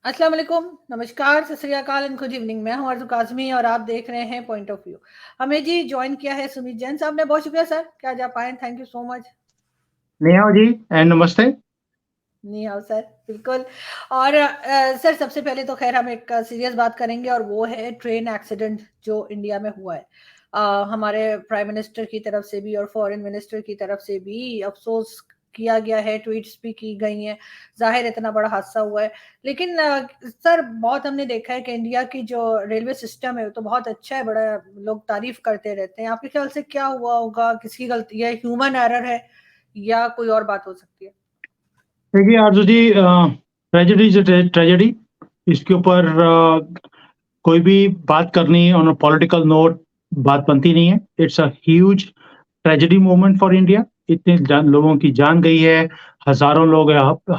अस्सलाम वालेकुम, नमस्कार, सत श्री अकाल एंड गुड इवनिंग। मैं हूँ अर्ज़ू काज़मी और आप देख रहे हैं पॉइंट ऑफ व्यू। हमें जी जॉइन किया है सुमित जैन साहब ने, बहुत शुक्रिया सर कि आज आप आए, thank you so much. Neha ji and नमस्ते। नहीं आओ सर, बिल्कुल। और सर सबसे पहले तो खैर हम एक सीरियस बात करेंगे और वो है ट्रेन एक्सीडेंट जो इंडिया में हुआ है। हमारे प्राइम मिनिस्टर की तरफ से भी और फॉरेन मिनिस्टर की तरफ से भी अफसोस किया गया है, ट्वीट्स भी की गई हैं। ज़ाहिर इतना बड़ा हादसा हुआ है, लेकिन सर बहुत हमने देखा है कि इंडिया की जो रेलवे सिस्टम है वो तो बहुत अच्छा है, बड़ा लोग तारीफ करते रहते हैं। आपके ख्याल से क्या हुआ होगा, किसकी गलती है, ह्यूमन एरर है या कोई और बात हो सकती है? देखिए आरजू जी, ट्रेजेडी इज ट्रेजेडी। इसके ऊपर कोई भी बात करनी ऑन अ पॉलिटिकल नोट बात बनती नहीं है। It's a huge tragedy moment for India. इतने लोगों की जान गई है, हजारों लोग,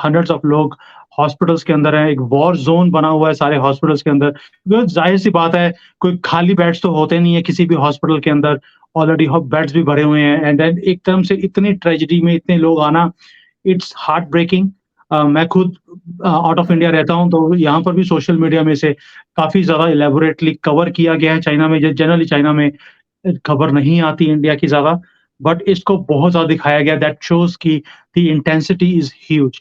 हंड्रेड्स ऑफ लोग हॉस्पिटल्स के अंदर हैं। एक वॉर जोन बना हुआ है सारे हॉस्पिटल्स के अंदर, बिकॉज जाहिर सी बात है, कोई खाली बेड्स तो होते नहीं है किसी भी हॉस्पिटल के अंदर। ऑलरेडी बेड्स भी भरे हुए हैं, एंड देन एक तरह से इतनी ट्रेजेडी में इतने लोग आना, इट्स हार्ट ब्रेकिंग। मैं खुद आउट ऑफ इंडिया रहता हूँ, तो यहाँ पर भी सोशल मीडिया में से काफी ज्यादा इलेबोरेटली कवर किया गया है। चाइना में जनरली चाइना में खबर नहीं आती इंडिया की ज्यादा, बट इसको बहुत ज्यादा दिखाया गया। दैट शोज की the intensity is huge.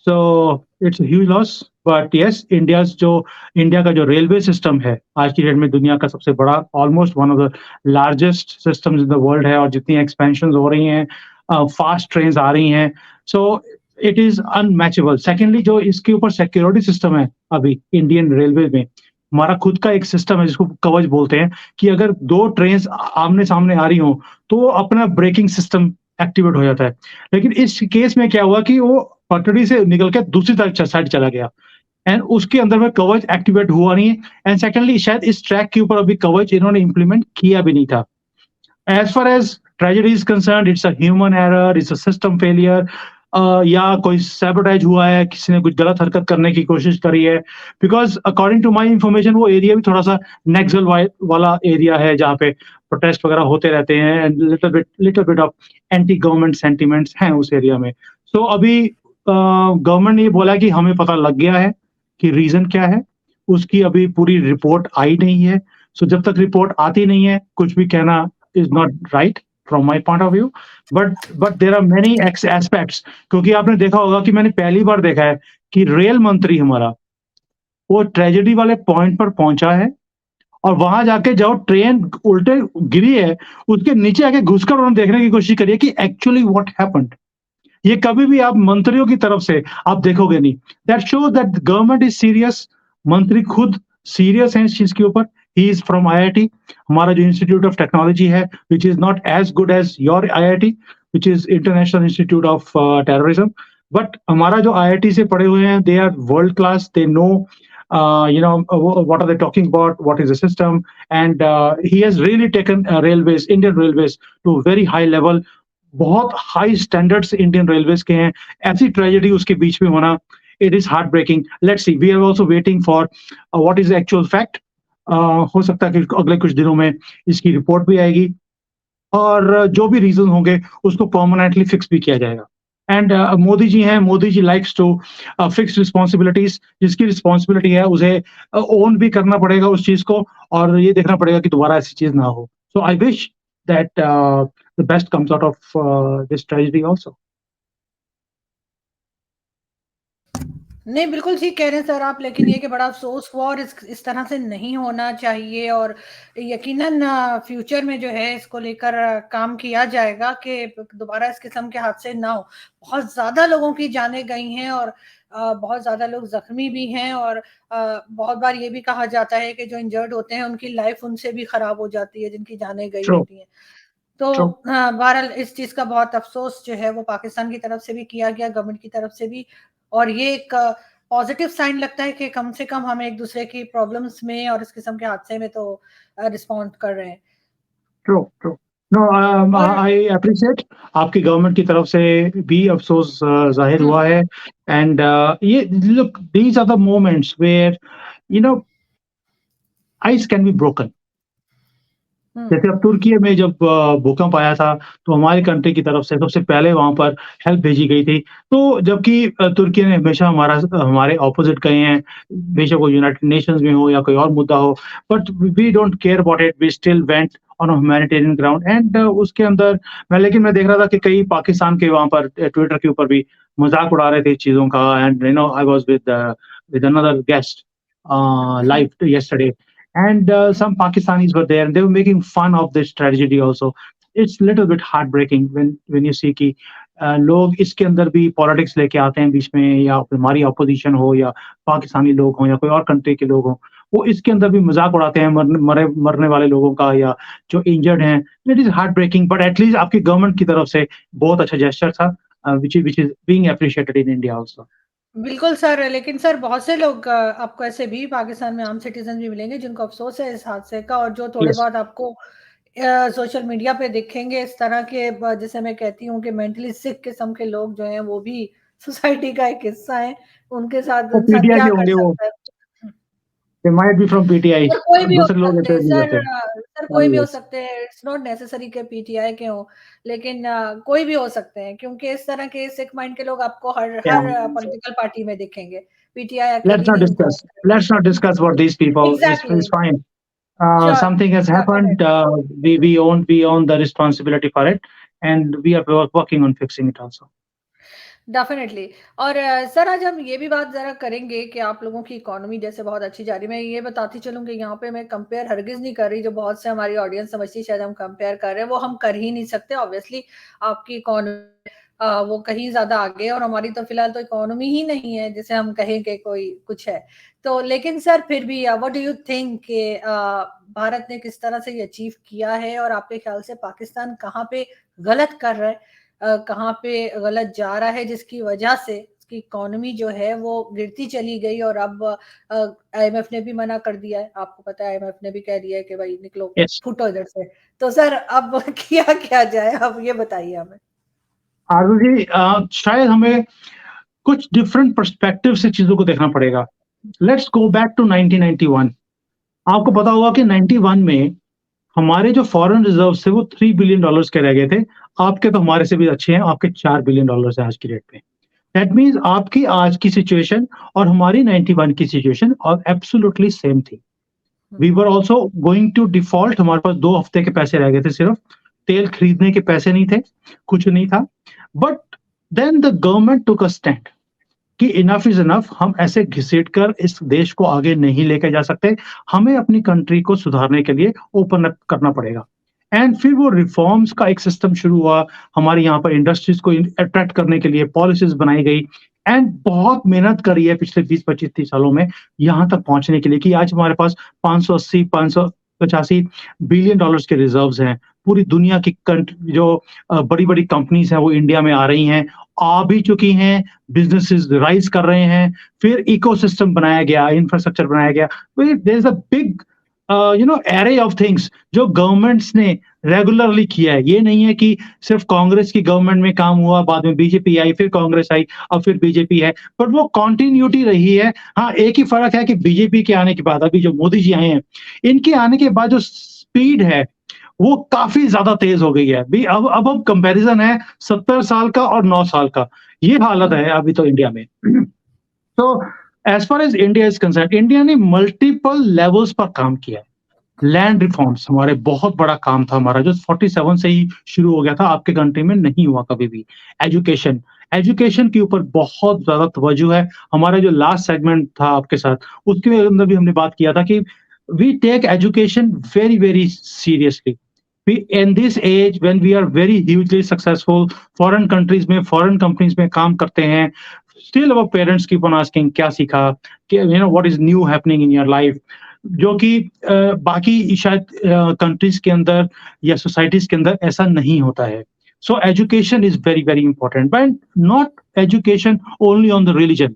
So it's huge loss. But yes, India का जो रेलवे सिस्टम है आज की डेट में दुनिया का सबसे बड़ा, almost one of the largest systems in the world है। और जितनी एक्सपेंशन हो रही हैं, फास्ट ट्रेन आ रही हैं, सो इट इज अनमैचेबल। सेकेंडली, जो इसके ऊपर सिक्योरिटी सिस्टम है अभी इंडियन रेलवे में, हमारा खुद का एक सिस्टम है जिसको कवच बोलते हैं, कि अगर दो ट्रेन आमने सामने आ रही हो तो अपना ब्रेकिंग सिस्टम एक्टिवेट हो जाता है। लेकिन इस केस में क्या हुआ कि वो पटड़ी से निकल के दूसरी तरफ साइड चला गया, एंड उसके अंदर में कवच एक्टिवेट हुआ नहीं है। एंड सेकेंडली, शायद इस ट्रैक के ऊपर अभी कवच इन्होंने इंप्लीमेंट किया भी नहीं था। As far as tragedy is concerned, it's a human error, it's a system failure, या कोई सैबोटेज हुआ है, किसी ने कुछ गलत हरकत करने की कोशिश करी है। Because according to my information, वो एरिया भी थोड़ा सा नेक्सल वाला एरिया है, जहाँ पे प्रोटेस्ट वगैरह होते रहते हैं, and little bit of anti government sentiments हैं उस एरिया में। सो अभी गवर्नमेंट ने ये बोला कि हमें पता लग गया है कि रीजन क्या है। उसकी अभी पूरी रिपोर्ट आई नहीं है। सो जब तक रिपोर्ट आती नहीं है, कुछ भी कहना is not right from my point of view. But there are many aspects. क्योंकि आपने देखा होगा कि मैंने पहली बार देखा है कि रेल मंत्री हमारा वो ट्रेजेडी वाले पॉइंट पर पहुंचा है, और वहां जाके जब ट्रेन उल्टे गिरी है, उसके नीचे आके घुसकर उन्होंने देखने की कोशिश करी है कि एक्चुअली व्हाट हैपेंड। ये कभी भी आप मंत्रियों की तरफ से आप देखोगे नहीं। That shows that government is serious. मंत्री खुद सीरियस है इस चीज के ऊपर। ही इज फ्रॉम आईआईटी, हमारा जो इंस्टीट्यूट ऑफ टेक्नोलॉजी है, which is not as good as your IIT, which is international institute of terrorism. But हमारा जो आईआईटी से पढ़े हुए हैं, they are world class, they know what are they talking about, what is the system, and he has really taken railways, Indian railways, to very high level. बहुत high standards Indian Railways के हैं। ऐसी tragedy उसके बीच में होना, it is heart breaking. Let's see, we are also waiting for what is actual fact. हो सकता है कि अगले कुछ दिनों में इसकी रिपोर्ट भी आएगी, और जो भी रीजन होंगे उसको परमानेंटली फिक्स भी किया जाएगा। एंड मोदी जी हैं, Modi ji likes to fix responsibilities. जिसकी रिस्पॉन्सिबिलिटी है उसे ओन भी करना पड़ेगा उस चीज को, और ये देखना पड़ेगा कि दोबारा ऐसी चीज ना हो। So I wish that the best comes out of this tragedy also. नहीं, बिल्कुल ठीक कह रहे हैं सर आप, लेकिन ये कि बड़ा अफ़सोस हुआ और इस तरह से नहीं होना चाहिए। और यकीनन फ्यूचर में जो है इसको लेकर काम किया जाएगा कि दोबारा इस किस्म के हादसे ना हो। बहुत ज़्यादा लोगों की जानें गई हैं और बहुत ज़्यादा लोग ज़ख्मी भी हैं, और बहुत बार ये भी कहा जाता है कि जो इंजर्ड होते हैं उनकी लाइफ़ उनसे भी ख़राब हो जाती है, जिनकी जानें गई ट्रू, होती हैं। तो ट्रू। बहरहाल इस चीज़ का बहुत अफ़सोस जो है वो पाकिस्तान की तरफ से भी किया गया, गवर्नमेंट की तरफ से भी। और ये एक पॉज़िटिव साइन लगता है कि कम से कम हम एक-दूसरे की प्रॉब्लम्स में और इस किस्म के हादसे में तो रिस्पॉन्ड कर रहे हैं। True, true. नो, और आई एप्रिशिएट आपकी गवर्नमेंट की तरफ से भी अफ़सोस ज़ाहिर हुँ, हुआ है। एंड ये look, these are the moments where, you know, ice can be broken. जैसे अब तुर्की में जब भूकंप आया था, तो हमारी कंट्री की तरफ से सबसे पहले वहाँ पर हेल्प भेजी गई थी। तो जबकि तुर्की ने हमेशा हमारे ऑपोज़िट गए हैं, बेशक वो यूनाइटेड नेशंस में हो या कोई और मुद्दा हो, but we don't care about it, we still went on a humanitarian ground and उसके अंदर मैं देख रहा था कि कई पाकिस्तान के वहाँ पर ट्विटर के ऊपर भी मज़ाक उड़ा रहे थे चीज़ों का and I was with another guest live yesterday. And some Pakistanis were there, and they were making fun of this tragedy also. It's little bit heartbreaking when you see कि लोग इसके अंदर भी पॉलिटिक्स लेके आते हैं बीच में, या हमारी ऑपोजिशन हो या पाकिस्तानी लोग हों या कोई और कंट्री के लोग हों, वो इसके अंदर भी मजाक उड़ाते हैं मरने वाले लोगों का या जो इंजर्ड हैं। It is heart breaking, but at least आपकी गवर्नमेंट की तरफ से बहुत अच्छा जेस्चर था, which is being appreciated in India also. बिल्कुल सर, लेकिन सर बहुत से लोग आपको ऐसे भी पाकिस्तान में आम सिटीज़न भी मिलेंगे जिनको अफ़सोस है इस हादसे का, और जो थोड़े यस, बहुत आपको सोशल मीडिया पे दिखेंगे इस तरह के, जिसे मैं कहती हूँ कि मेंटली सिक किस्म के लोग जो हैं वो भी सोसाइटी का एक हिस्सा हैं। उनके साथ वो इंसान पीटीआई क्या के कर होंगे वो, सकता है? They might be from PTI, sir कोई भी हो दूसरे लोग सकते ऐसे हैं नहीं सर, करते। सर कोई भी हो यस, सकते हैं, इट्स नॉट नेसेसरी कि पीटीआई के हों, लेकिन कोई भी हो सकते हैं, क्योंकि इस तरह के सिक माइंड के लोग आपको हर या हर पॉलिटिकल पार्टी में दिखेंगे। पीटीआई let's अकेली not नहीं उनको discuss, let's not hmm, discuss about these people. Exactly, It's fine. Sure, Something has happened. Definitely, We own the responsibility for it, and we are working on fixing it also. Definitely. और sir आज हम ये भी बात ज़रा करेंगे कि आप लोगों की इकोनॉमी जैसे बहुत अच्छी जा रही है। मैं ये बताती चलूँ कि यहाँ पे मैं कंपेयर हरगिज़ नहीं कर रही, जो बहुत से हमारी ऑडियंस समझती है शायद हम कंपेयर कर रहे हैं, वो हम कर ही नहीं सकते। ऑब्वियसली आपकी इकोनॉमी वो कहीं ज़्यादा आगे है, और हमारी तो फिलहाल तो इकोनॉमी ही नहीं है जिसे हम कहें कि कोई कुछ है। तो लेकिन सर फिर भी व्हाट डू यू थिंक कि भारत ने किस तरह से ये अचीव किया है, और आपके ख्याल से पाकिस्तान कहाँ पे गलत कर रहा है? कहाँ पे गलत जा रहा है जिसकी वजह से उसकी इकोनॉमी जो है वो गिरती चली गई, और अब आईएमएफ ने भी मना कर दिया है। आपको पता है आईएमएफ ने भी कह दिया है कि भाई निकलो, Yes. फुटो इधर से। तो सर अब किया जाए? अब ये बताइए हमें। आरज़ू जी, शायद हमें कुछ डिफरेंट पर्सपेक्टिव से चीज़ों को देखना पड़ेगा। Let's go back to 1991। आपको हुँ, पता होगा कि 91 में हमारे जो फॉरेन रिजर्व्स थे वो $3 बिलियन के रह गए थे। आपके तो हमारे से भी अच्छे हैं, आपके $4 बिलियन हैं आज की डेट में। दैट मीन्स आपकी आज की सिचुएशन और हमारी 91 की सिचुएशन और एब्सोल्युटली सेम थी। We hmm, were also going to default, हमारे पास 2 हफ्ते के पैसे रह गए थे सिर्फ। तेल खरीदने के पैसे नहीं थे, कुछ नहीं था। बट देन द गवर्नमेंट टूक अ स्टैंड कि इनफ इज़ इनफ, हम ऐसे घसीट कर इस देश को आगे नहीं लेके जा सकते। हमें अपनी कंट्री को सुधारने के लिए ओपन अप करना पड़ेगा। एंड फिर वो रिफॉर्म्स का एक सिस्टम शुरू हुआ। हमारे यहाँ पर इंडस्ट्रीज़ को अट्रैक्ट करने के लिए पॉलिसीज़ बनाई गई एंड बहुत मेहनत करी है पिछले 20, 25, 30 सालों में यहाँ तक पहुँचने के लिए कि आज हमारे पास 580, 585 बिलियन डॉलर्स के रिजर्व्स हैं। पूरी दुनिया की जो बड़ी-बड़ी कंपनीज़ हैं वो इंडिया में आ रही हैं, आ भी चुकी हैं, बिज़नेसेस राइज़ कर रहे हैं, फिर इकोसिस्टम बनाया गया, इंफ्रास्ट्रक्चर बनाया गया। तो there is a big array of things जो गवर्नमेंट्स ने रेगुलरली किया है। ये नहीं है कि सिर्फ कांग्रेस की गवर्नमेंट में काम हुआ, बाद में बीजेपी आई, फिर कांग्रेस आई, अब फिर बीजेपी है, बट वो कंटिन्यूटी रही है। हाँ, एक ही फ़र्क है कि बीजेपी के आने के बाद, अभी जो मोदी जी आए हैं, इनके आने के बाद जो स्पीड है, वो काफ़ी ज़्यादा तेज़ हो गई है। अब कंपैरिज़न है 70 साल का और 9 साल का, ये हालत हुँ, है अभी तो इंडिया में। तो as far as India is concerned, India ने मल्टीपल लेवल्स पर काम किया है। लैंड रिफॉर्म्स हमारे बहुत बड़ा काम था हमारा, जो 47 से ही शुरू हो गया था, आपके कंट्री में नहीं हुआ कभी भी। एजुकेशन, एजुकेशन के ऊपर बहुत ज़्यादा तवज्जो है। हमारा जो लास्ट सेगमेंट था आपके साथ, उसके अंदर भी हमने बात किया था कि we take education very, very seriously. We in this age when we are very hugely successful, foreign countries में, फॉरेन कंपनीज़ में काम करते हैं, still our parents keep on asking क्या सीखा? What is new happening in your life? जो कि बाकी शायद कंट्रीज़ के अंदर या सोसाइटीज़ के अंदर ऐसा नहीं होता है। So education is very, very important, but not education only on the religion.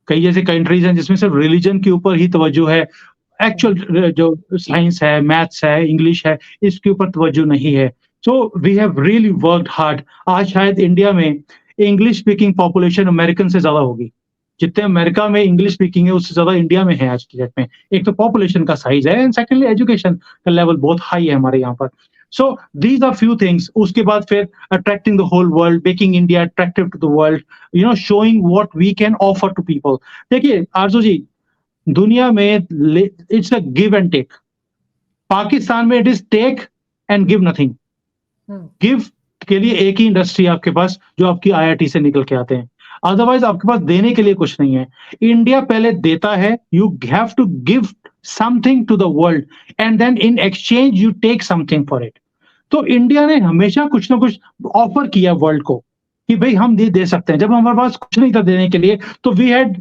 कई ऐसे कंट्रीज़ हैं जिसमें सिर्फ रिलिजन के ऊपर ही तवज्जो है। हुँ। एक्चुअल जो साइंस है, मैथ्स है, इंग्लिश है, इसके ऊपर तवज्जो नहीं है। So we have really worked hard. आज शायद इंडिया में इंग्लिश स्पीकिंग पॉपुलेशन अमेरिकन से ज़्यादा होगी। जितने अमेरिका में इंग्लिश स्पीकिंग है उससे ज्यादा इंडिया में है आज की डेट में। एक तो पॉपुलेशन का साइज है एंड सेकेंडली एजुकेशन का लेवल बहुत हाई है हमारे यहाँ पर। So these are few things. उसके बाद फिर attracting the whole world, making India attractive to the world, showing what we can offer to people. देखिए आरजू जी, दुनिया में it's a give and take. Pakistan में it is take and give nothing. Give के लिए एक ही इंडस्ट्री है आपके पास जो आपकी आईआईटी से निकल के आते हैं, अदरवाइज आपके पास देने के लिए कुछ नहीं है। इंडिया पहले देता है, you have to give something to the world and then in exchange you take something for it. तो इंडिया ने हमेशा कुछ ना कुछ ऑफर किया वर्ल्ड को कि भाई हम दे सकते हैं। जब हमारे पास कुछ नहीं था देने के लिए तो वी हैड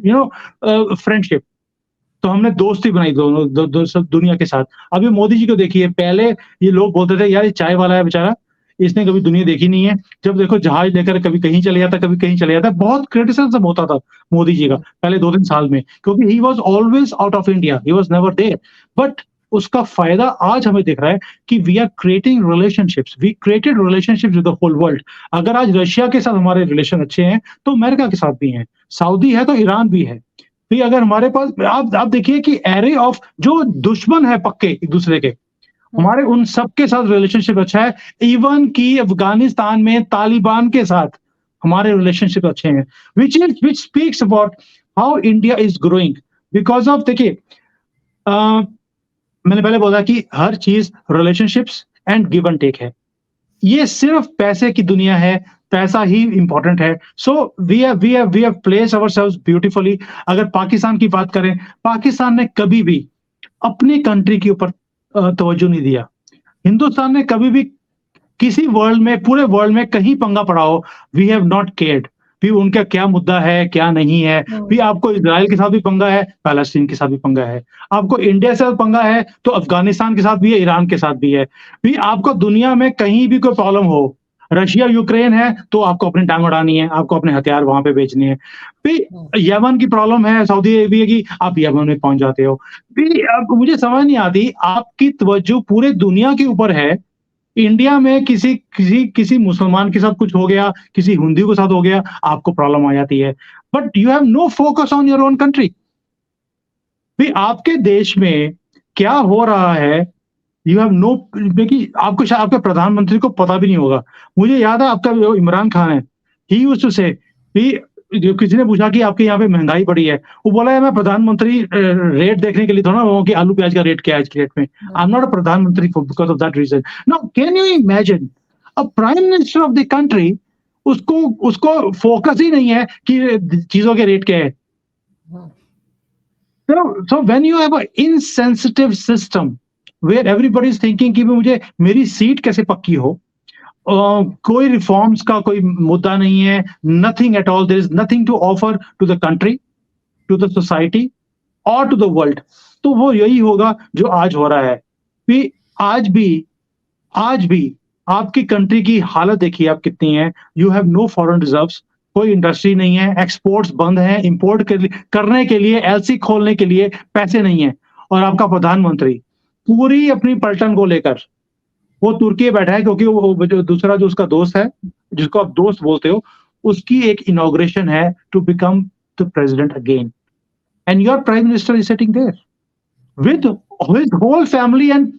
फ्रेंडशिप, तो हमने दोस्ती बनाई दोनों सब दुनिया के साथ। अभी मोदी जी को देखिए, पहले ये लोग बोलते थे यार ये चाय वाला है बेचारा, इसने कभी दुनिया देखी नहीं है। जब देखो जहाज लेकर कभी कहीं चले जाता, कभी कहीं चले जाता। बहुत क्रिटिसिज्म होता था मोदी जी का पहले 2-3 साल में, क्योंकि he was always out of India, he was never there. But उसका फायदा आज हमें दिख रहा है कि we are creating relationships, we created relationships with the whole world. अगर आज रशिया के साथ हमारे रिलेशन अच्छे हैं तो अमेरिका के साथ भी हैं, सऊदी है तो ईरान भी है। भी अगर हमारे पास आप देखिए कि एरे ऑफ जो दुश्मन है पक्के एक दूसरे के, हमारे उन सबके साथ रिलेशनशिप अच्छा है। इवन कि अफगानिस्तान में तालिबान के साथ हमारे रिलेशनशिप अच्छे हैं, which speaks about how India is growing because of, देखिए मैंने पहले बोला कि हर चीज relationships and give and take है। ये सिर्फ पैसे की दुनिया है, पैसा ही इंपॉर्टेंट है। So we have placed ourselves beautifully. अगर पाकिस्तान की बात करें, पाकिस्तान ने कभी भी अपनी कंट्री के ऊपर तवज्जो नहीं दिया। हिंदुस्तान ने कभी भी किसी वर्ल्ड में, पूरे वर्ल्ड में कहीं पंगा पड़ा हो, वी हैव नॉट केयर्ड। भी उनका क्या मुद्दा है क्या नहीं है। भी आपको इजराइल के साथ भी पंगा है, पैलेस्टीन के साथ भी पंगा है। आपको इंडिया से पंगा है तो अफगानिस्तान के साथ भी है, ईरान के साथ भी है। भी आपको दुनिया में कहीं भी कोई प्रॉब्लम हो, रशिया यूक्रेन है तो आपको अपनी टांग उड़ानी है, आपको अपने हथियार वहां पे बेचने हैं। भी यमन की प्रॉब्लम है, सऊदी अरेबिया की, आप यमन में पहुंच जाते हो। भी अब मुझे समझ नहीं आती, आपकी तवज्जो पूरे दुनिया के ऊपर है। इंडिया में किसी मुसलमान के साथ कुछ हो गया, किसी हिंदू के साथ हो गया, आपको प्रॉब्लम आ जाती है। But you have no focus on your own country. भी आपके देश में क्या हो रहा है, यू हैव नो, देखिए आपको शायद आपके प्रधानमंत्री को पता भी नहीं होगा। मुझे याद है आपका जो इमरान खान है, ही यूज्ड टू से, जो किसी ने पूछा कि आपके यहाँ पे महंगाई बढ़ी है, वो बोला है मैं प्रधानमंत्री रेट देखने के लिए थोड़ा ना कि आलू प्याज का रेट क्या है आज की डेट में। आई एम नॉट अ प्रधानमंत्री because of that reason. Now can you imagine a prime minister of the country, उसको फोकस ही नहीं है कि चीजों के रेट क्या है। So when you have an insensitive system where everybody is thinking कि मुझे मेरी सीट कैसे पक्की हो, कोई रिफॉर्म्स का कोई मुद्दा नहीं है, nothing at all, there is nothing to offer to the country, to the society और टू द वर्ल्ड। तो वो यही होगा जो आज हो रहा है। कि आज भी आपकी कंट्री की हालत देखिए आप कितनी है। You have no foreign reserves, कोई इंडस्ट्री नहीं है, एक्सपोर्ट्स बंद है, इंपोर्ट करने के लिए, एलसी खोलने के लिए पैसे नहीं है। और आपका प्रधानमंत्री पूरी अपनी पलटन को लेकर वो तुर्की में बैठा है, क्योंकि वो जो दूसरा जो उसका दोस्त है, जिसको आप दोस्त बोलते हो, उसकी एक इनॉग्रेशन है to become the president again, and your prime minister is sitting there with his whole family and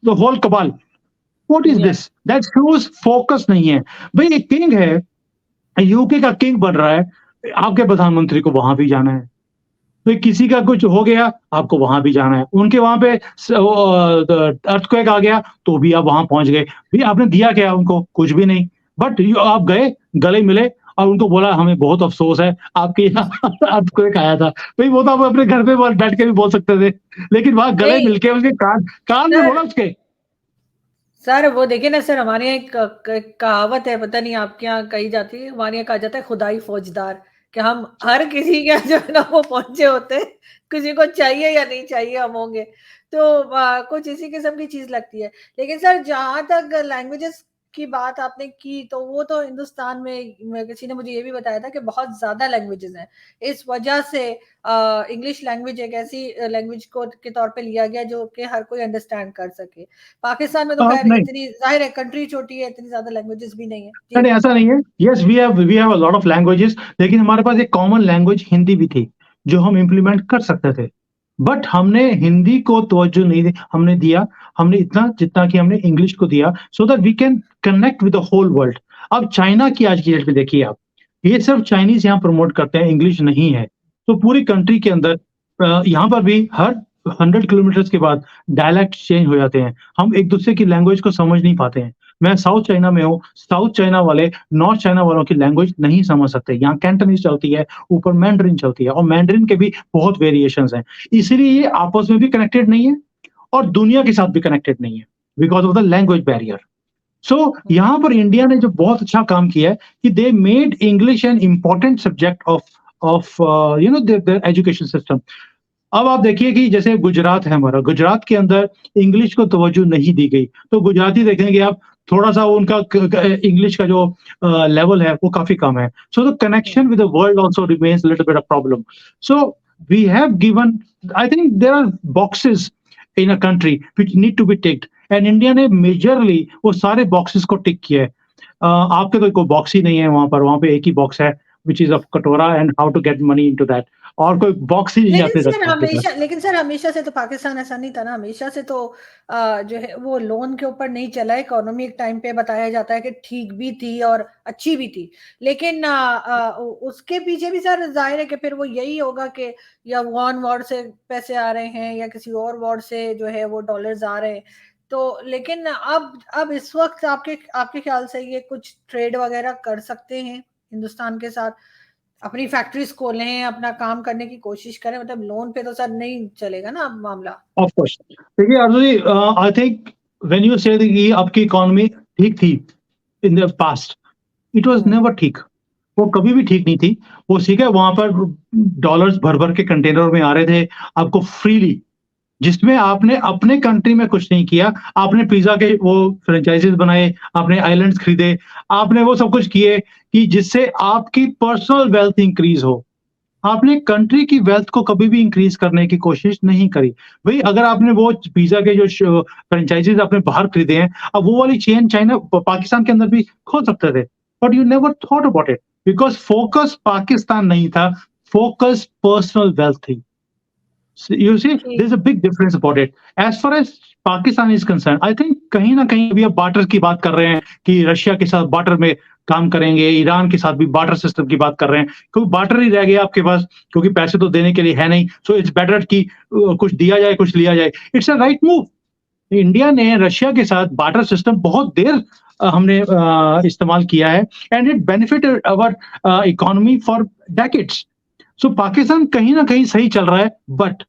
the whole cabal. What is this? That shows focus नहीं है। भाई एक किंग है, यूके का किंग बन रहा है, आपके प्रधानमंत्री को वहां भी जाना है। तो किसी का कुछ हो गया, आपको वहां भी जाना है। उनके वहां पे अर्थक्वेक आ गया तो भी आप वहां पहुंच गए। भी आपने दिया क्या उनको? कुछ भी नहीं। बट आप गए, गले मिले और उनको बोला हमें बहुत अफसोस है आपके यहाँ अर्थक्वेक आया था। भाई वो तो आप अपने घर पे बैठ के भी बोल सकते थे, लेकिन वहां गले मिलके उसके कान में बोला उसके। सर वो देखिए ना सर, हमारे यहाँ एक कहावत है, पता नहीं आपके यहाँ कही जाती है, हमारे यहाँ कहा जाता है खुदाई फौजदार, कि हम हर किसी के जो है ना वो पहुंचे होते हैं, किसी को चाहिए या नहीं चाहिए हम होंगे। तो कुछ इसी किस्म की चीज लगती है। लेकिन सर जहां तक लैंग्वेजेस की बात आपने की, तो वो तो हिंदुस्तान में किसी ने मुझे ये भी बताया था कि बहुत ज़्यादा लैंग्वेजेज़ हैं। इस वजह से इंग्लिश लैंग्वेज एक ऐसी लैंग्वेज को के तौर पे लिया गया जो कि हर कोई अंडरस्टैंड कर सके। पाकिस्तान में तो खैर नहीं, इतनी ज़ाहिर है कंट्री छोटी है, इतनी ज़्यादा लैंग्वेजेज़ भी नहीं है। जी। नहीं, ऐसा नहीं है। Yes, we have a lot of languages, लेकिन हमारे पास एक कॉमन लैंग्वेज हिंदी भी थी, जो हम इम्प्लीमेंट कर सकते थे। बट हमने हिंदी को तवज्जो नहीं दी, हमने दिया, हमने इतना जितना कि हमने इंग्लिश को दिया, so that we can connect with the whole world. अब चाइना की आज की डेट में देखिए आप, ये सिर्फ चाइनीज़ यहाँ प्रमोट करते हैं, इंग्लिश नहीं है। तो पूरी कंट्री के अंदर यहाँ पर भी हर 100 किलोमीटर्स के बाद डायलेक्ट चेंज हो जाते हैं। हम एक-दूसरे की लैंग्वेज को समझ नहीं पाते हैं। मैं साउथ चाइना में हूँ, साउथ चाइना वाले नॉर्थ चाइना वालों की लैंग्वेज नहीं समझ सकते। यहाँ कैंटोनीज़ चलती है, ऊपर मैंडरिन चलती है, और मैंडरिन के भी बहुत वेरिएशंस हैं। इसीलिए ये आपस में भी कनेक्टेड नहीं है और दुनिया के साथ भी कनेक्टेड नहीं है, because of the language barrier. So यहाँ पर इंडिया ने जो बहुत अच्छा काम किया है कि they made English an important subject of their education system. अब आप देखिए कि जैसे गुजरात है हमारा, गुजरात के अंदर इंग्लिश को तवज्जो नहीं दी गई, तो गुजराती देखेंगे आप, थोड़ा-सा उनका इंग्लिश का जो लेवल है वो काफ़ी कम है। So the connection with the world also remains little bit of problem. So we have given, I think there are boxes in a country which need to be ticked, and India ने majorly वो सारे boxes को टिक किया है। आपके तो कोई box ही नहीं है वहाँ पे एक ही बॉक्स है, व्हिच इज़ ऑफ कटोरा and how to get money into that, और कोई बॉक्स ही नहीं आते तक आपके पास। लेकिन सर हमेशा से तो पाकिस्तान ऐसा नहीं था ना, हमेशा से तो जो है वो लोन के ऊपर नहीं चला। इकोनॉमी एक टाइम पे बताया जाता है कि ठीक भी थी और अच्छी भी थी, लेकिन उसके पीछे भी सर जाहिर है कि फिर वो यही होगा कि या वॉन वॉर से पैसे आ रहे हैं या किसी और वॉर से जो है वो डॉलर्स आ रहे हैं। तो लेकिन अब इस वक्त आपके आपके ख्याल से ये कुछ ट्रेड वगैरह कर सकते हैं हिंदुस्तान के साथ, अपनी फैक्ट्रीज खोलें, अपना काम करने की कोशिश करें, मतलब लोन पे तो सर नहीं चलेगा ना अब मामला। Of course. देखिए आरज़ू जी, आई थिंक व्हेन यू से कि आपकी इकोनॉमी ठीक थी in the past, it was hmm. Never ठीक। वो कभी भी ठीक नहीं थी। वो ठीक है, वहाँ पर डॉलर्स भर-भर के कंटेनर में आ रहे थे आपको फ्रीली, जिसमें आपने अपने कंट्री में कुछ नहीं किया। आपने पिज़्ज़ा के वो फ्रैंचाइज़ीज़ बनाए, आपने आइलैंड्स खरीदे, आपने वो सब कुछ किए कि जिससे आपकी पर्सनल वेल्थ इंक्रीज़ हो। आपने कंट्री की वेल्थ को कभी भी इंक्रीज़ करने की कोशिश नहीं करी। भई अगर आपने वो पिज़्ज़ा के जो फ्रैंचाइज़ीज़ आपने बाहर खरीदे हैं, अब वो वाली चेन चाइना पाकिस्तान के अंदर भी खोल सकते थे। But you never thought about it, because focus Pakistan नहीं था, फोकस पर्सनल वेल्थ थी। You see, ठीक। there's a big difference about it. As far as Pakistan is concerned, I think कहीं न कहीं अभी आप बार्टर की बात कर रहे हैं कि रशिया के साथ बार्टर में काम करेंगे, ईरान के साथ भी बार्टर सिस्टम की बात कर रहे हैं, क्योंकि बार्टर ही रह गया आपके पास, क्योंकि पैसे तो देने के लिए है नहीं, सो इट्स बेटर कि कुछ दिया जाए, कुछ लिया जाए। It's a right move. India ने रशिया के साथ बार्टर सिस्टम बहुत देर हमने इस्तेमाल किया है, and it benefited our economy for decades. So Pakistan कहीं न कहीं सही चल रहा है, बट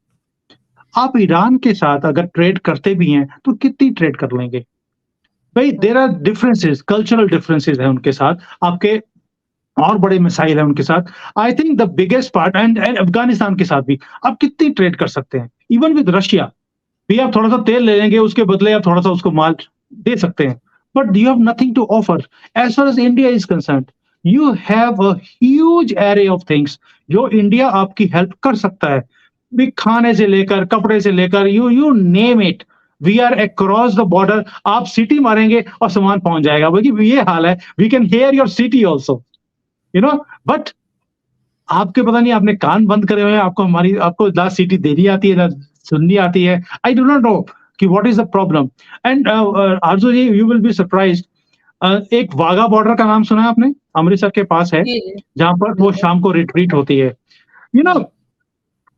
आप ईरान के साथ अगर ट्रेड करते भी हैं, तो कितनी ट्रेड कर लेंगे? भई there are differences, cultural differences हैं उनके साथ, आपके और बड़े मिसाइल हैं उनके साथ। I think the biggest part, and Afghanistan के साथ भी, आप कितनी ट्रेड कर सकते हैं? इवन विद रशिया भी आप थोड़ा-सा तेल ले लेंगे, उसके बदले आप थोड़ा-सा उसको माल दे सकते हैं। But you have nothing to offer. As far as India is concerned, you have a huge array of things जो इंडिया आपकी हेल्प कर सकता है। भी खाने से लेकर, कपड़े से लेकर, you you name it, we are across the border. आप सिटी मारेंगे और सामान पहुँच जाएगा। बल्कि ये हाल है, वी कैन हियर योर सिटी आल्सो, यू नो, बट आपके पता नहीं आपने कान बंद करे हुए हैं, आपको ना सिटी देनी आती है, ना सुननी आती है। आई डू नॉट नो कि what is the problem. And Arzoo ji, you will be surprised, एक वाघा बॉर्डर का नाम सुना है आपने? अमृतसर के पास है, जी जी। जहाँ पर वो बिल्कुल। शाम को रिट्रीट होती है। You know,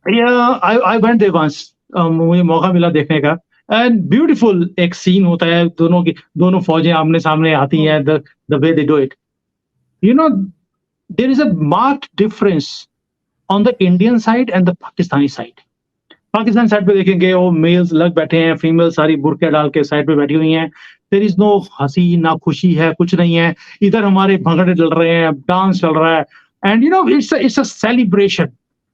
I went there once, मुझे मौका मिला देखने का, एंड ब्यूटीफुल एक सीन होता है, दोनों फौजें आमने-सामने आती हम्म। हैं, the way they do it. You know, there is a marked difference on the Indian side and the Pakistani side. Pakistan side पे देखेंगे वो मेल्स अलग बैठे हैं, फीमेल सारी बुर्के डाल के साइड पे बैठी हुई हैं। देयर इज़ नो हँसी, ना खुशी है, कुछ नहीं है। इधर हमारे भंगड़े चल रहे हैं, डांस चल रहा है, and you know it's a celebration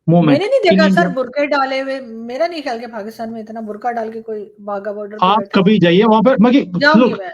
moment मैंने नहीं इन देखा सर इंडिया। बुरके डाले हुए, मेरा नहीं ख्याल कि पाकिस्तान में इतना बुरका डाल के कोई बाघा बॉर्डर पे आप बैठा हो। कभी जाइए वहाँ पर, जाऊंगी लुक, मैं।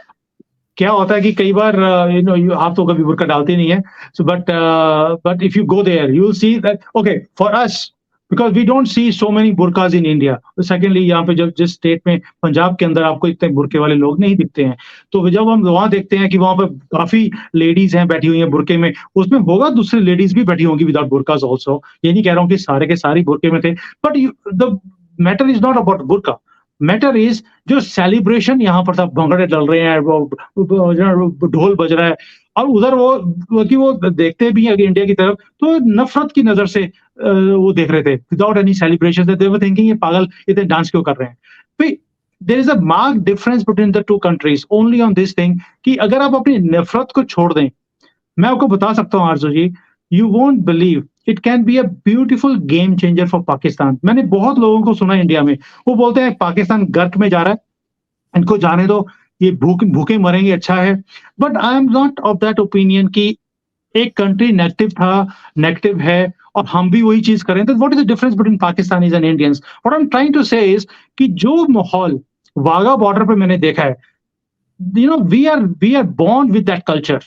क्या होता है कि कई बार आप तो कभी बुर्का डालते नहीं है, so but if you go there you will see that okay for us because we don't see so many burqas in India. Secondly यहाँ पे जब जिस स्टेट में पंजाब के अंदर आपको इतने बुरके वाले लोग नहीं दिखते हैं, तो जब हम वहां देखते हैं कि वहां पर काफी लेडीज हैं बैठी हुई हैं बुरके में, उसमें होगा दूसरी लेडीज भी बैठी होंगी विदाउट बुरकाज ऑल्सो। ये नहीं कह रहा हूँ कि सारे के सारी बुरके में थे, but the matter is not about burqa, matter is जो सेलिब्रेशन यहाँ पर था, भंगड़े डल रहे हैं, वो ढोल बज रहा है, और उधर वो देखते भी हैं इंडिया की तरफ तो नफरत की नजर से वो देख रहे थे without any celebration. They were thinking ये पागल इतने डांस क्यों कर रहे हैं। There is a mark difference between the two countries only on this thing कि अगर आप अपनी नफरत को छोड़ दें, मैं आपको बता सकता हूँ Arzoo ji, you won't believe it can be a beautiful game changer for Pakistan. मैंने बहुत लोगों को सुना इंडिया में, वो बोलते हैं पाकिस्तान गर्क में जा रहा है, इनको जाने दो, ये भूखे मरेंगे, अच्छा है। But I am not of that opinion कि एक कंट्री नेगेटिव था, नेगेटिव है, और हम भी वही चीज करें, तो what is the difference between Pakistanis and Indians. What I am trying to say is कि जो माहौल वाघा बॉर्डर पे मैंने देखा है, we are born with that culture.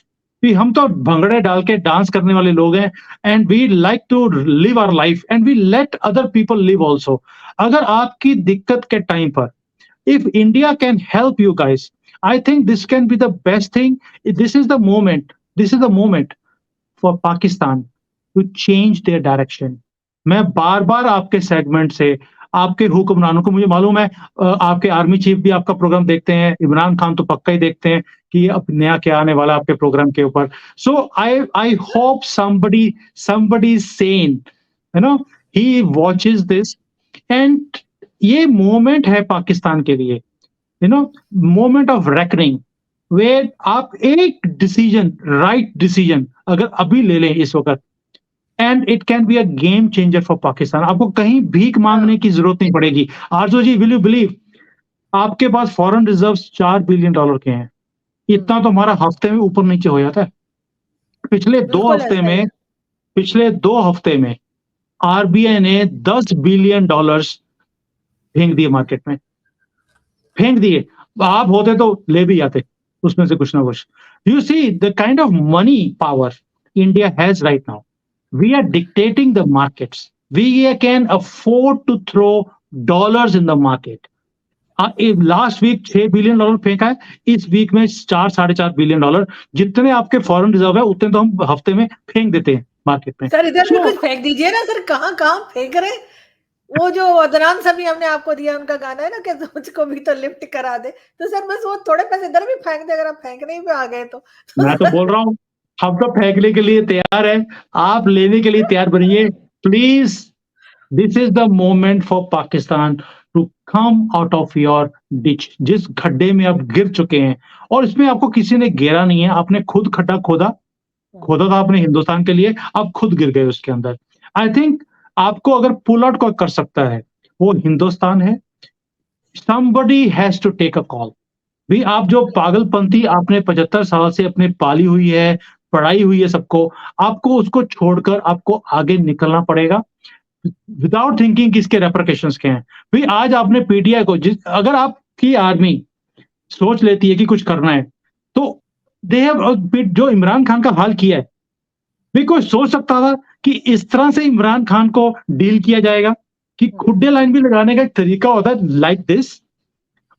हम तो भंगड़े डाल के डांस करने वाले लोग हैं, and we like to live our life and we let other people live also. अगर आपकी दिक्कत के टाइम पर if India can help you guys, I think this can be the best thing. This is the moment for Pakistan to change their direction. मैं बार बार आपके segment से, आपके हुक्मरानों को, मुझे मालूम है आपके आर्मी चीफ भी आपका प्रोग्राम देखते हैं, इमरान खान तो पक्का ही देखते हैं कि अब नया क्या आने वाला आपके प्रोग्राम के ऊपर। So I hope somebody sane, he watches this, and ये मोमेंट है पाकिस्तान के लिए, मोमेंट ऑफ रेकनिंग, वेयर आप एक डिसीजन, राइट डिसीजन अगर अभी ले लें इस वक्त, and it can be a game changer for Pakistan. आपको कहीं भीख मांगने की जरूरत नहीं पड़ेगी। आरजू जी, विल यू बिलीव आपके पास फॉरेन रिजर्व्स $4 बिलियन के हैं, इतना तो हमारा हफ्ते में ऊपर नीचे हो जाता है। पिछले दो हफ्ते में आरबीआई ने $10 बिलियन फेंक दिए मार्केट में, फेंक दिए। आप होते तो ले भी आते उसमें से कुछ ना कुछ। You see the kind of money power India has right now. We are dictating the markets, we can afford to throw dollars in the market. Last week $6 billion फेंका है, इस वीक में $4-4.5 बिलियन। जितने आपके फॉरेन रिजर्व है उतने तो हम हफ्ते में फेंक देते हैं मार्केट में। सर इधर भी कुछ फेंक दीजिए ना सर, कहाँ फेंक रहे। वो जो अदनान सभी हमने आपको दिया, उनका गाना है ना कि मुझको भी तो लिफ्ट करा दे, तो सर बस वो थोड़े पैसे इधर भी फेंक दे, अगर आप फेंकने पे आ गए तो मैं तो बोल रहा हूँ हम तो फेंकने के लिए तैयार है, आप लेने के लिए तैयार बनिए please. This is the moment for Pakistan to come out of your ditch, जिस गड्ढे में आप गिर चुके हैं, और इसमें आपको किसी ने घेरा नहीं है, आपने खुद खड्डा खोदा था आपने हिंदुस्तान के लिए, आप खुद गिर गए उसके अंदर। आई थिंक आपको अगर पुल आउट को कर सकता है वो हिंदुस्तान है। somebody has to take a call। भी आप जो पागलपंथी आपने 75 साल से अपने पाली हुई है, पढ़ाई हुई है सबको, आपको उसको छोड़कर आपको आगे निकलना पड़ेगा विदाउट थिंकिंग कि इसके रेपरकेशंस क्या हैं। भाई आज आपने पीटीआई को, अगर आपकी आर्मी सोच लेती है कि कुछ करना है, तो दे हैव जो इमरान खान का हाल किया है, भी कोई सोच सकता था कि इस तरह से इमरान खान को डील किया जाएगा, कि खुड्डे लाइन भी लगाने का एक तरीका होता है लाइक दिस।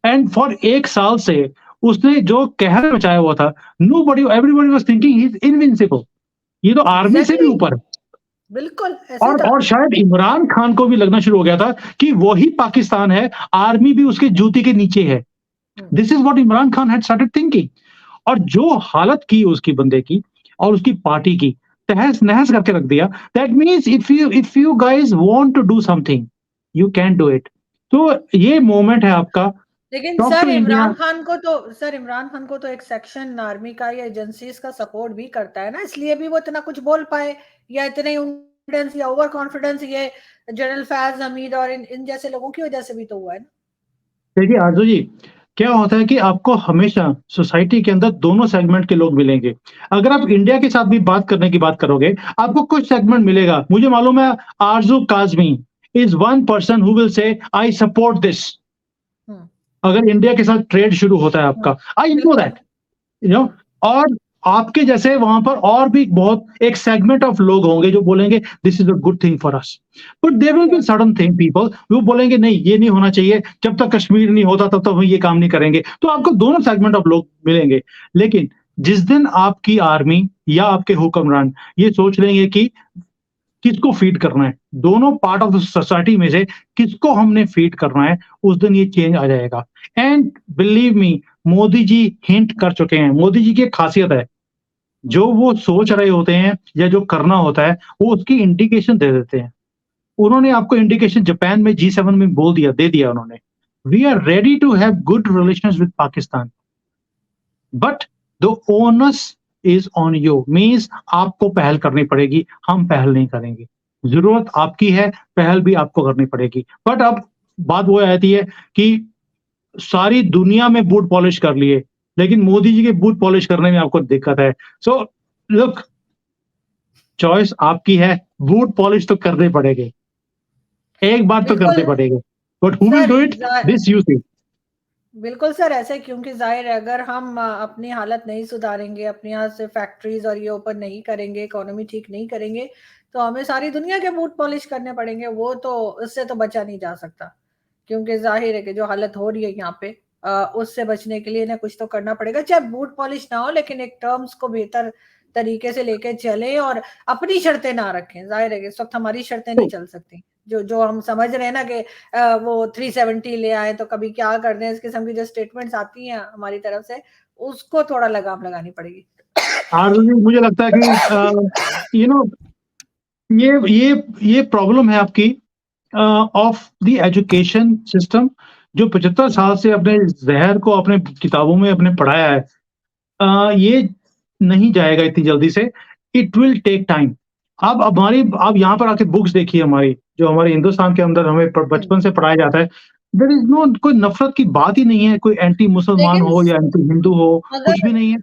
एंड फॉर 1 साल से उसने जो कहर मचाया हुआ था, everybody was thinking he is invincible, ये तो आर्मी से भी ऊपर है। बिल्कुल और शायद इमरान खान को भी लगना शुरू हो गया था कि वही पाकिस्तान है, आर्मी भी उसके जूती के नीचे है। This is what Imran Khan had started thinking. और जो हालत की उसकी बंदे की और उसकी पार्टी की, तहस नहस करके रख दिया। That means if you guys want to do something you can do it. तो ये मोमेंट है आपका। लेकिन सर इमरान खान को तो एक सेक्शन आर्मी का या एजेंसीज का सपोर्ट भी करता है ना, इसलिए भी वो इतना कुछ बोल पाए, या इतने कॉन्फिडेंस या ओवर कॉन्फिडेंस ये जनरल फैज हमीद और इन जैसे लोगों की वजह से भी तो हुआ है ना। देखिए आरजू जी, क्या होता है कि आपको हमेशा सोसाइटी के अंदर दोनों सेगमेंट के लोग मिलेंगे। अगर आप इंडिया के साथ भी बात करने की बात करोगे, आपको कुछ सेगमेंट मिलेगा। मुझे मालूम है आरजू Kazmi is one person who will say I support this. अगर इंडिया के साथ ट्रेड शुरू होता है आपका, I know that, you know, और आपके जैसे वहां पर और भी बहुत एक सेगमेंट ऑफ लोग होंगे जो बोलेंगे this is a good thing for us, but there will be sudden thing people वो बोलेंगे नहीं ये नहीं होना चाहिए, जब तक कश्मीर नहीं होता तब तक हम ये काम नहीं करेंगे, तो आपको दोनों सेगमेंट ऑफ लोग मिलेंगे। लेकिन जिस दिन आपकी आर्मी या आपके हुक्मरान ये सोच लेंगे कि किसको फीड करना है, दोनों पार्ट ऑफ द सोसाइटी में से किसको हमने फीड करना है, उस दिन ये चेंज आ जाएगा। And believe me, Modi ji hint कर चुके हैं। मोदी जी की एक खासियत है, जो वो सोच रहे होते हैं या जो करना होता है, वो उसकी इंडिकेशन दे देते हैं। उन्होंने आपको इंडिकेशन जापान में G7 में बोल दिया, दे दिया उन्होंने। We are ready to have good relations with Pakistan, but the onus is on you, means आपको पहल करनी पड़ेगी, हम पहल नहीं करेंगे। जरूरत आपकी है, पहल भी आपको करनी पड़ेगी। बट अब बात वो आती है कि सारी दुनिया में बूट पॉलिश कर लिए, लेकिन मोदी जी के बूट पॉलिश करने में आपको दिक्कत है। सो लुक, चॉइस आपकी है, बूट पॉलिश तो करने पड़ेंगे, एक बार तो करने बिल्कुल पड़ेंगे, but who will sir, do it, this you see. बिल्कुल सर ऐसे, क्योंकि ज़ाहिर है अगर हम अपनी हालत नहीं सुधारेंगे, अपने यहाँ से फैक्ट्रीज़ और ये ओपन नहीं करेंगे, इकोनॉमी ठीक नहीं करेंगे, तो हमें सारी दुनिया के बूट पॉलिश करने पड़ेंगे। वो तो उससे तो बचा नहीं जा सकता, क्योंकि ज़ाहिर है कि जो हालत हो रही है यहाँ पे उससे बचने के लिए इन्हें कुछ तो करना पड़ेगा। चाहे बूट पॉलिश ना हो, लेकिन एक टर्म्स को बेहतर तरीके से लेके चलें और अपनी शर्तें ना रखें। ज़ाहिर है कि इस वक़्त हमारी शर्तें नहीं चल सकती। जो हम समझ रहे हैं ना कि वो 370 ले आए तो कभी क्या कर दें, इस किस्म की जो स्टेटमेंट्स आती हैं हमारी तरफ से, उसको थोड़ा लगाम लगानी पड़ेगी। आरज़ी मुझे लगता है कि यू नो ये प्रॉब्लम है आपकी ऑफ द एजुकेशन सिस्टम, जो 75 साल से अपने ज़हर को अपने किताबों में अपने पढ़ाया है, ये नहीं जाएगा इतनी जल्दी से, इट विल टेक टाइम। अब यहाँ पर आके बुक्स देखिए हमारी, जो हमारे हिंदुस्तान के अंदर हमें बचपन से पढ़ाया जाता है, देयर इज़ नो कोई नफ़रत की बात ही नहीं है, कोई एंटी मुसलमान लेकिन हो या एंटी हिंदू हो, कुछ अगर भी नहीं है।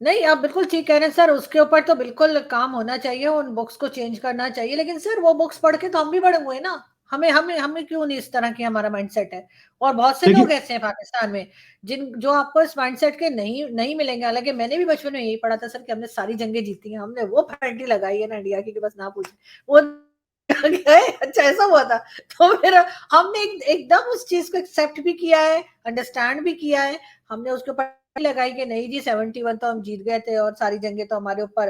नहीं, आप बिल्कुल ठीक कह रहे हैं सर, उसके ऊपर तो बिल्कुल काम होना चाहिए, उन बुक्स को चेंज करना चाहिए। लेकिन सर वो बुक्स पढ़ के तो हम भी बड़े हुए ना, हमें हमें हमें क्यों नहीं इस तरह की हमारा माइंडसेट है। और बहुत से देखिए लोग ऐसे हैं पाकिस्तान में जिन जो आपको इस माइंडसेट के नहीं नहीं मिलेंगे। हालांकि मैंने भी बचपन में यही पढ़ा था सर कि हमने सारी जंगें जीती हैं, हमने वो फैंटी लगाई है ना इंडिया की कि बस ना पूछे वो अच्छा ऐसा हुआ था। तो फिर हमने एकदम उस चीज को एक्सेप्ट भी किया है, अंडरस्टैंड भी किया है। हमने उसके ऊपर लगाई कि नहीं जी 71 तो हम जीत गए थे और सारी जंगें तो हमारे ऊपर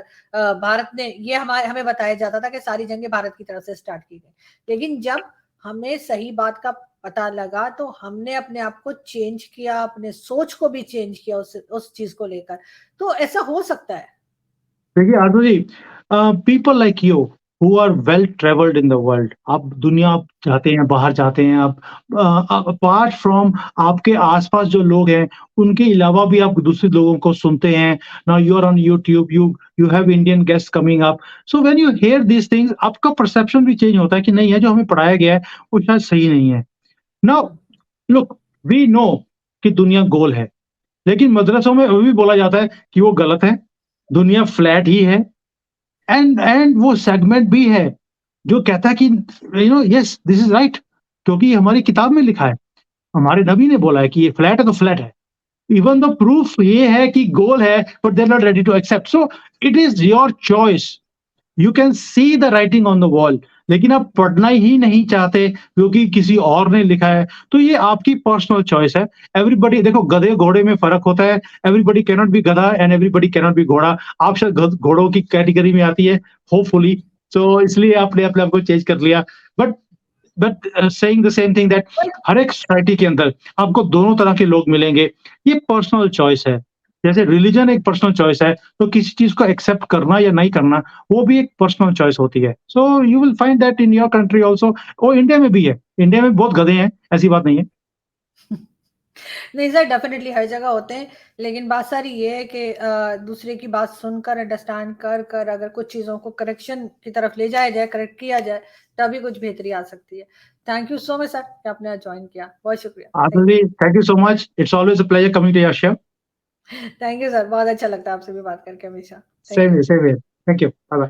भारत ने, ये हमें बताया जाता था कि सारी जंगें भारत की तरफ से स्टार्ट की गई। लेकिन जब हमें सही बात का पता लगा तो हमने अपने आप को चेंज किया, अपने सोच को भी चेंज किया उस चीज को लेकर। तो ऐसा हो सकता है। देखिए Arzoo ji, people like you who are well travelled in the world, आप दुनिया आप जाते हैं, बाहर जाते हैं आप, अपार्ट फ्रॉम आपके आस-पास जो लोग हैं, उनके अलावा भी आप दूसरे लोगों को सुनते हैं। Now you are on YouTube, you have Indian guests coming up, so when you hear these things, आपका परसेप्शन भी चेंज होता है कि नहीं, ये जो हमें पढ़ाया गया है, वो शायद सही नहीं है। नाउ लुक, वी नो कि दुनिया गोल है, लेकिन मदरसों में अभी भी बोला जाता है कि वो गलत है, दुनिया फ्लैट ही है। एंड वो सेगमेंट भी है जो कहता है कि यस दिस इज राइट, क्योंकि ये हमारी किताब में लिखा है, हमारे नबी ने बोला है कि ये फ्लैट है तो फ्लैट है। इवन द प्रूफ ये है कि गोल है, but they are not ready to accept, so it is your choice. You can see the writing on the wall, लेकिन आप पढ़ना ही नहीं चाहते क्योंकि किसी और ने लिखा है, तो ये आपकी पर्सनल चॉइस है। एवरीबॉडी, देखो गधे घोड़े में फर्क होता है, एवरीबॉडी कैन नॉट बी गधा and everybody can not be घोड़ा। आप शायद घोड़ों की कैटेगरी में आती है, होपफुली, तो इसलिए आपने अपने आप को चेंज कर लिया। But saying the same thing that हर एक सोसाइटी के अंदर आपको दोनों तरह के लोग मिलेंगे, ये पर्सनल चॉइस है। जैसे रिलीजन एक पर्सनल चॉइस है, तो किसी चीज को एक्सेप्ट करना या नहीं करना, वो भी एक पर्सनल चॉइस होती है। So you will find that in your country also, और इंडिया में भी है। इंडिया में बहुत गधे हैं, ऐसी बात नहीं है। नहीं सर, डेफिनेटली हर जगह होते हैं। लेकिन बात सारी ये है कि दूसरे की बात सुनकर, अंडरस्टैंड कर कर अगर कुछ चीज़ों को करेक्शन की तरफ ले जाया जाए, करेक्ट किया जाए, तभी कुछ बेहतरी आ सकती है। Thank you so much sir कि आपने आज ज्वाइन किया, बहुत शुक्रिया। Aadi, thank you so much, it's always a pleasure coming to your show. Thank you sir, बहुत अच्छा लगता है आपसे भी बात करके हमेशा। Thank same you. Here, same here. Thank you, bye bye.